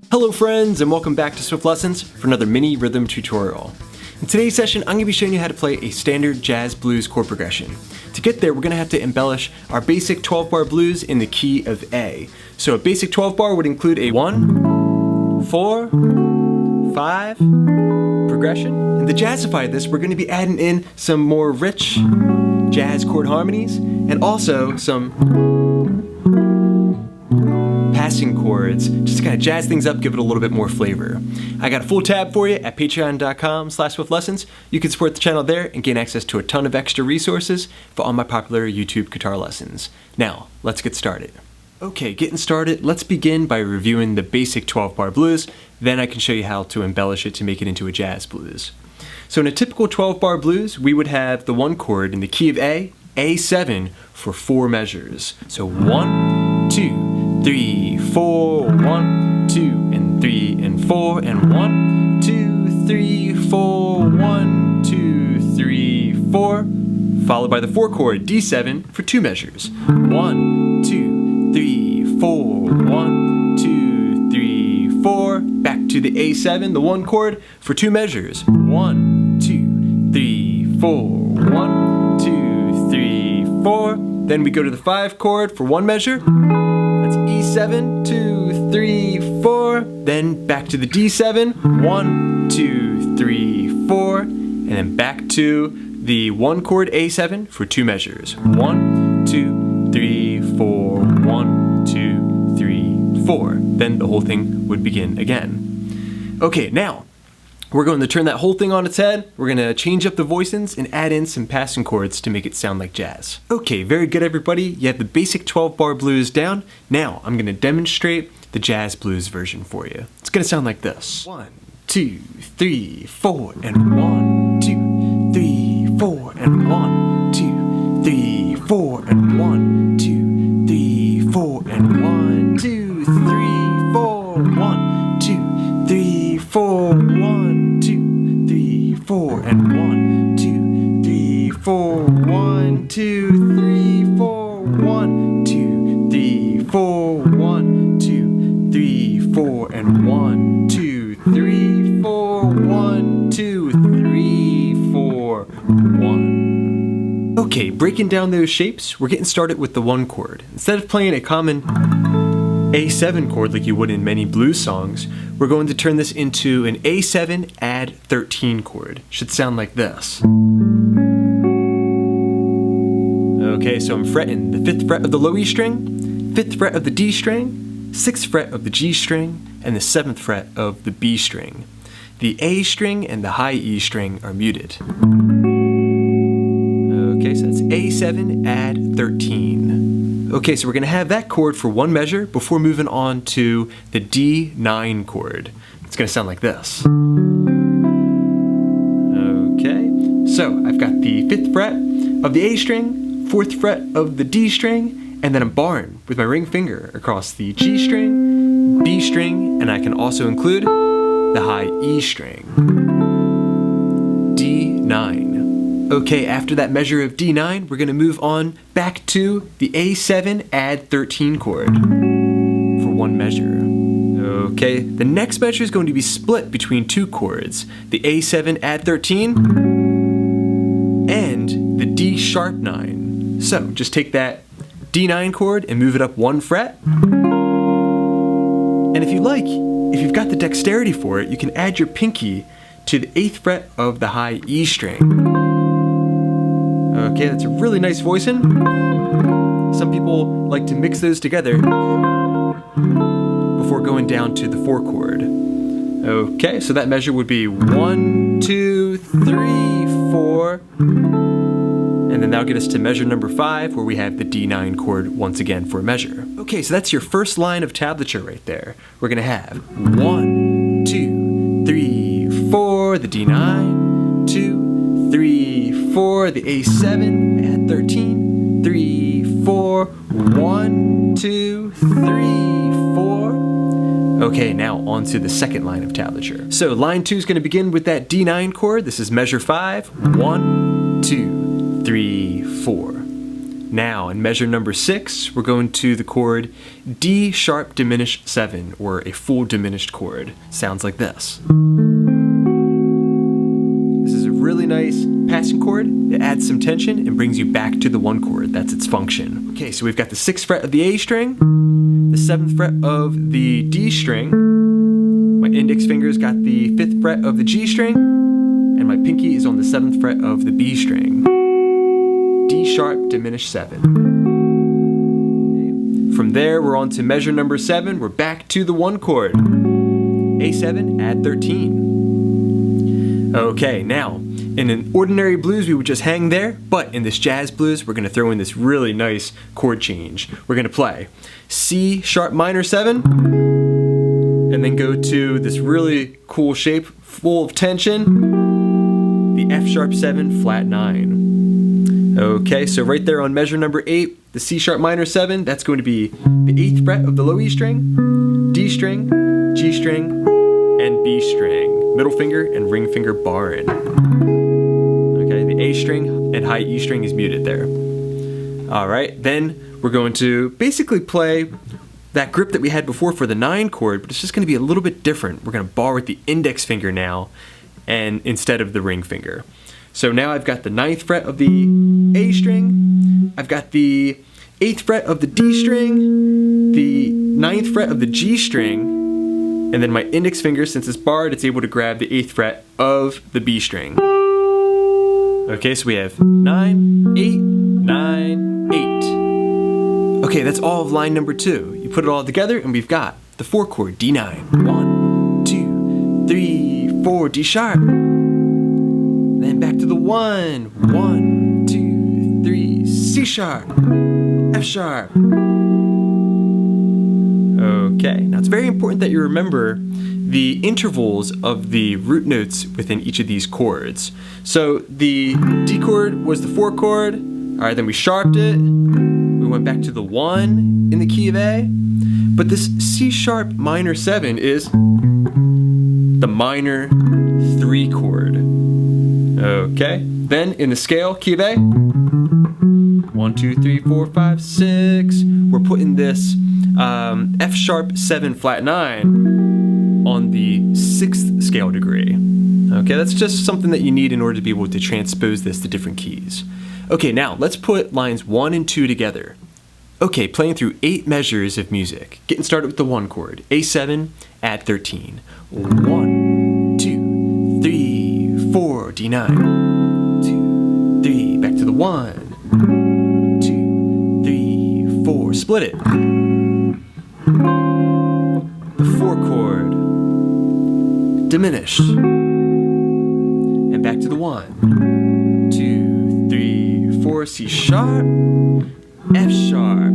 Hello friends, and welcome back to Swiftlessons for another mini rhythm tutorial. In today's session, I'm going to be showing you how to play a standard jazz blues chord progression. To get there, we're going to have to embellish our basic 12-bar blues in the key of A. So a basic 12-bar would include a 1, 4, 5 progression. And to jazzify this, we're going to be adding in some more rich jazz chord harmonies and also some passing chords, just to kind of jazz things up, give it a little bit more flavor. I got a full tab for you at patreon.com/swiftlessons. You can support the channel there and gain access to a ton of extra resources for all my popular YouTube guitar lessons. Now, let's get started. Okay, getting started, let's begin by reviewing the basic 12-bar blues, then I can show you how to embellish it to make it into a jazz blues. So in a typical 12-bar blues, we would have the one chord in the key of A, A7, for 4 measures. So 1, 2, 3, 4, 1, 2, and 3, and 4, and 1, 2, 3, 4, 1, 2, 3, 4, followed by the 4 chord D7 for 2 measures. 1, 2, 3, 4, 1, 2, 3, 4, back to the A7, the 1 chord for 2 measures. 1, 2, 3, 4, 1, 2, 3, 4. Then we go to the 5 chord for 1 measure. That's E7, 2, 3, 4. Then back to the D7, 1, 2, 3, 4. And then back to the 1 chord A7 for 2 measures. 1, 2, 3, 4, 1, 2, 3, 4. Then the whole thing would begin again. Okay, now we're going to turn that whole thing on its head. We're going to change up the voicings and add in some passing chords to make it sound like jazz. Okay, very good everybody. You have the basic 12-bar blues down. Now I'm going to demonstrate the jazz blues version for you. It's going to sound like this. 1, 2, 3, 4, and 1, 2, 3, 4, and 1, 2, 3, 4, and 1, 2, 3, 4, and 1, 2, 3, 4, 1, 2, 3, 4, 1, 2, 3, 4, and 1, 2, 3, 4, 1, 2, 3, 4, 1, 2, 3, 4, 1, 2, 3, 4, and 1, 2, 3, 4, 1, 2, 3, 4, 1. Okay, breaking down those shapes, we're getting started with the 1 chord. Instead of playing a common A7 chord like you would in many blues songs, we're going to turn this into an A7 add 13 chord. Should sound like this. Okay, so I'm fretting the 5th fret of the low E string, 5th fret of the D string, 6th fret of the G string, and the 7th fret of the B string. The A string and the high E string are muted. Okay, so that's A7 add 13. Okay, so we're going to have that chord for 1 measure before moving on to the D9 chord. It's going to sound like this. Okay, so I've got the 5th fret of the A string, 4th fret of the D string, and then I'm barring with my ring finger across the G string, B string, and I can also include the high E string. D9. Okay, after that measure of D9, we're going to move on back to the A7 add 13 chord for 1 measure. Okay, the next measure is going to be split between 2 chords, the A7 add 13 and the D sharp 9. So just take that D9 chord and move it up 1 fret. And if you like, if you've got the dexterity for it, you can add your pinky to the 8th fret of the high E string. Okay, that's a really nice voicing. Some people like to mix those together before going down to the 4 chord. Okay, so that measure would be 1, 2, 3, 4. And then that'll get us to measure number 5, where we have the D9 chord once again for a measure. Okay, so that's your first line of tablature right there. We're gonna have 1, 2, 3, 4, the D9, 2, 3, 4, the A7 add 13, 3, 4, 1, 2, 3, 4. Okay, now on to the second line of tablature. So line 2 is going to begin with that D9 chord. This is measure 5. 1, 2, 3, 4. Now, in measure number 6, we're going to the chord D sharp diminished 7, or a full diminished chord. Sounds like this. This is a really nice passing chord. It adds some tension and brings you back to the 1 chord. That's its function. Okay, so we've got the 6th fret of the A string, the 7th fret of the D string, my index finger's got the 5th fret of the G string, and my pinky is on the 7th fret of the B string. D sharp diminished 7. From there, we're on to measure number 7. We're back to the 1 chord. A7, add 13. Okay, now, in an ordinary blues, we would just hang there, but in this jazz blues, we're going to throw in this really nice chord change. We're going to play C sharp minor 7, and then go to this really cool shape, full of tension, the F sharp 7, flat 9. Okay, so right there on measure number 8, the C sharp minor 7, that's going to be the 8th fret of the low E string, D string, G string, and B string. Middle finger and ring finger barring. Okay, the A string and high E string is muted there. Alright, then we're going to basically play that grip that we had before for the 9 chord, but it's just going to be a little bit different. We're going to bar with the index finger now, and instead of the ring finger. So now I've got the 9th fret of the A string, I've got the 8th fret of the D string, the 9th fret of the G string, and then my index finger, since it's barred, it's able to grab the 8th fret of the B string. Okay, so we have 9, 8, 9, 8. Okay, that's all of line number 2. You put it all together and we've got the 4 chord D9. 1, 2, 3, 4, D sharp. Then back to the 1, 1, 2, 3, C sharp, F sharp. Okay, now it's very important that you remember the intervals of the root notes within each of these chords. So the D chord was the 4 chord, alright, then we sharped it, we went back to the 1 in the key of A, but this C sharp minor 7 is the minor 3 chord. Okay, then in the scale, key of A, 1, 2, 3, 4, 5, 6, we're putting this F sharp 7 flat 9 on the 6th scale degree. Okay, that's just something that you need in order to be able to transpose this to different keys. Okay, now let's put lines 1 and 2 together. Okay, playing through 8 measures of music. Getting started with the 1 chord, A7, add 13. 1, 2, 3, 4, D9. 2, 3, back to the 1. 2, 3, 4, split it. The 4 chord, diminished. And back to the 1. 2, 3, 4, C sharp, F sharp.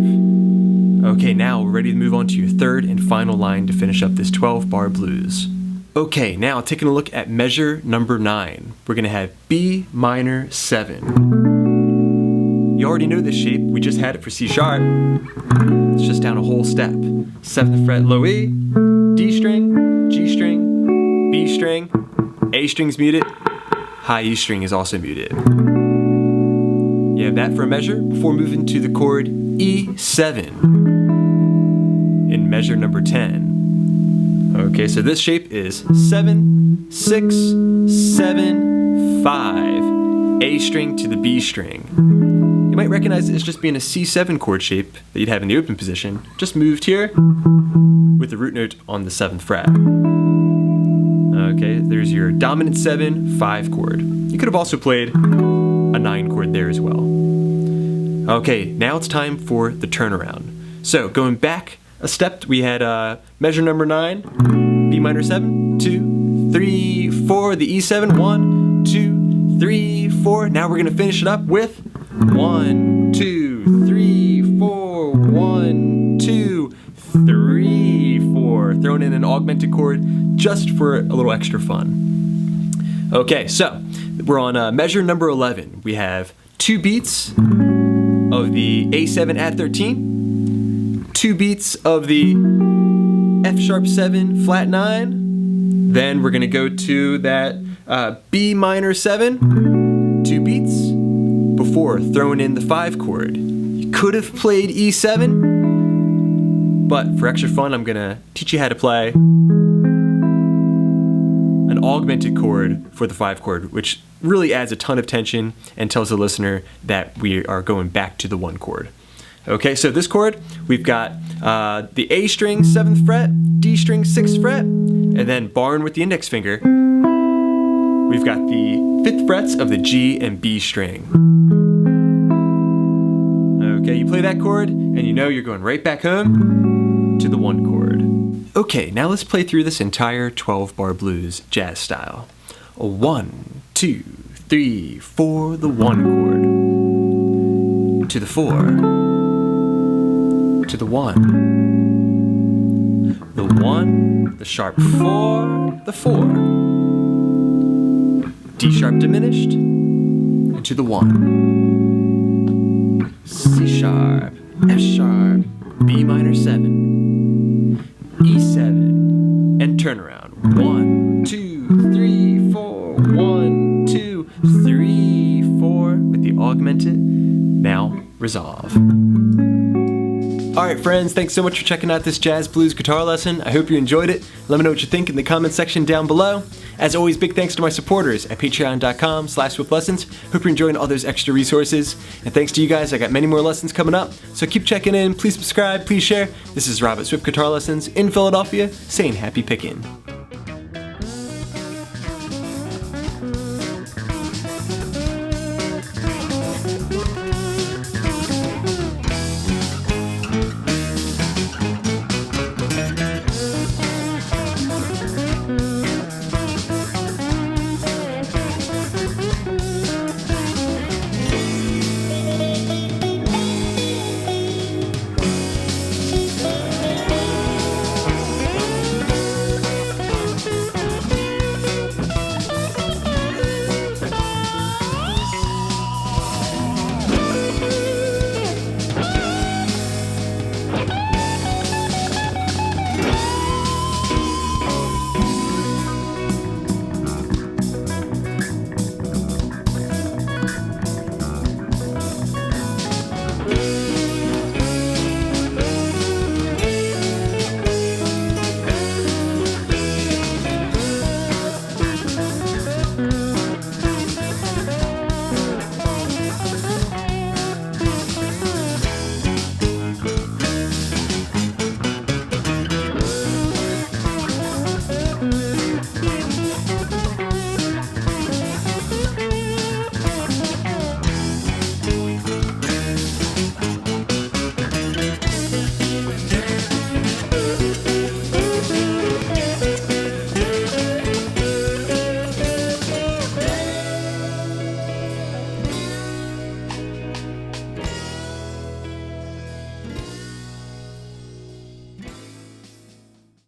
Okay, now we're ready to move on to your 3rd and final line to finish up this 12-bar blues. Okay, now taking a look at measure number 9. We're going to have B minor 7. You already know this shape, we just had it for C sharp. It's just down a whole step. 7th fret low E, D string, G string, B string, A string's muted, high E string is also muted. You have that for a measure before moving to the chord E7 in measure number 10. Okay, so this shape is 7, 6, 7, 5, A string to the B string. You might recognize it as just being a C7 chord shape that you'd have in the open position, just moved here with the root note on the 7th fret. Okay, there's your dominant 7, 5 chord. You could have also played a 9 chord there as well. Okay, now it's time for the turnaround. So going back a step, we had measure number 9, B minor 7, 2, 3, 4, the E7, 1, 2, 3, 4. Now we're going to finish it up with 1, 2, 3, 4, 1, 2, 3, 4. Throwing in an augmented chord just for a little extra fun. Okay, so we're on measure number 11. We have 2 beats of the A7 add 13, 2 beats of the F sharp 7 flat 9. Then we're going to go to that B minor 7, 2 beats before throwing in the 5 chord, You could have played E7, but for extra fun, I'm gonna teach you how to play an augmented chord for the 5 chord, which really adds a ton of tension and tells the listener that we are going back to the 1 chord. Okay, so this chord, we've got the A string, 7th fret, D string, 6th fret, and then barring with the index finger, we've got the 5th frets of the G and B string. Okay, you play that chord, and you know you're going right back home to the 1 chord. Okay, now let's play through this entire 12-bar blues jazz style. 1, 2, 3, 4, the 1 chord. To the 4. To the 1. The 1, the sharp 4, the 4. D sharp diminished, and to the 1. C sharp, F sharp, B minor 7, E7, and turn around. 1, 2, 3, 4, 1, 2, 3, 4 with the augmented. Now resolve. Alright friends, thanks so much for checking out this jazz blues guitar lesson. I hope you enjoyed it. Let me know what you think in the comment section down below. As always, big thanks to my supporters at patreon.com/swiftlessons. Hope you're enjoying all those extra resources. And thanks to you guys, I got many more lessons coming up. So keep checking in, please subscribe, please share. This is Rob at Swift Guitar Lessons in Philadelphia, saying happy picking.